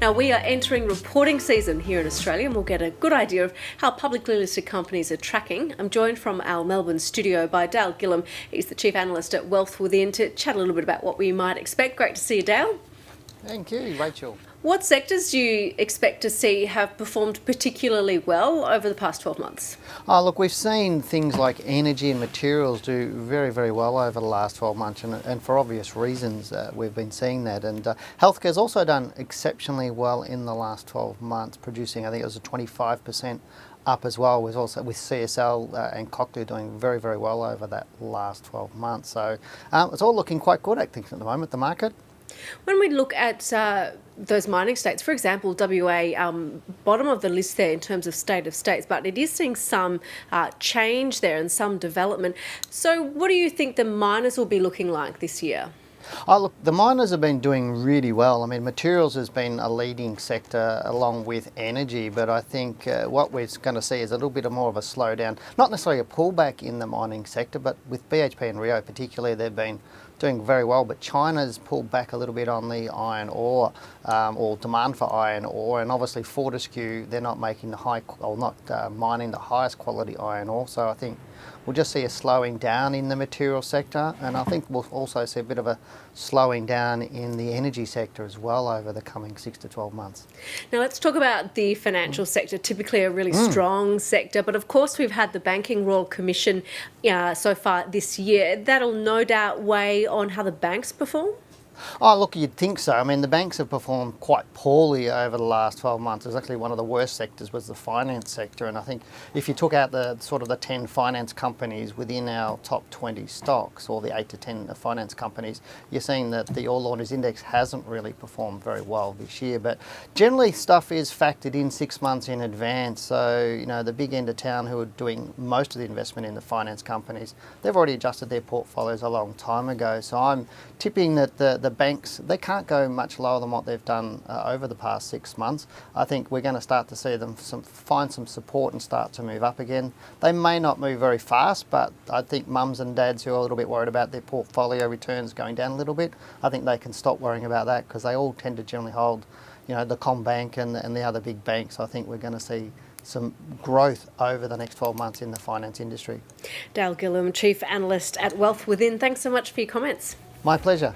Now, we are entering reporting season here in Australia, and we'll get a good idea of how publicly listed companies are tracking. I'm joined from our Melbourne studio by Dale Gillham. He's the Chief Analyst at Wealth Within to chat a little bit about what we might expect. Great to see you, Dale. Thank you, Rachel. What sectors do you expect to see have performed particularly well over the past 12 months? Oh, look, we've seen things like energy and materials do very, very well over the last 12 months, and for obvious reasons we've been seeing that. And healthcare's also done exceptionally well in the last 12 months, producing, I think it was a 25% up as well, with CSL and Cochlear doing very, very well over that last 12 months. So it's all looking quite good, I think, at the moment, the market. When we look at those mining states, for example, WA, bottom of the list there in terms of state of states, but it is seeing some change there and some development. So what do you think the miners will be looking like this year? Oh, look, the miners have been doing really well. I mean, materials has been a leading sector along with energy, but I think what we're going to see is a little bit more of a slowdown, not necessarily a pullback in the mining sector, but with BHP and Rio particularly, they've been doing very well, but China's pulled back a little bit on the iron ore or demand for iron ore, and obviously Fortescue, they're not making mining the highest quality iron ore, so I think we'll just see a slowing down in the material sector, and I think we'll also see a bit of a slowing down in the energy sector as well over the coming 6 to 12 months. Now let's talk about the financial sector, typically a really strong sector, but of course we've had the Banking Royal Commission so far this year. That'll no doubt weigh on how the banks perform? Oh, look, you'd think so. I mean, the banks have performed quite poorly over the last 12 months. It's actually one of the worst sectors was the finance sector. And I think if you took out the 10 finance companies within our top 20 stocks, or the 8 to 10 finance companies, you're seeing that the All Orders Index hasn't really performed very well this year. But generally, stuff is factored in 6 months in advance. So, you know, the big end of town who are doing most of the investment in the finance companies, they've already adjusted their portfolios a long time ago. So I'm tipping that the banks, they can't go much lower than what they've done over the past 6 months. I think we're going to start to see them find some support and start to move up again. They may not move very fast, but I think mums and dads who are a little bit worried about their portfolio returns going down a little bit, I think they can stop worrying about that, because they all tend to generally hold, you know, the CommBank and the other big banks. I think we're going to see some growth over the next 12 months in the finance industry. Dale Gillham, Chief Analyst at Wealth Within, thanks so much for your comments. My pleasure.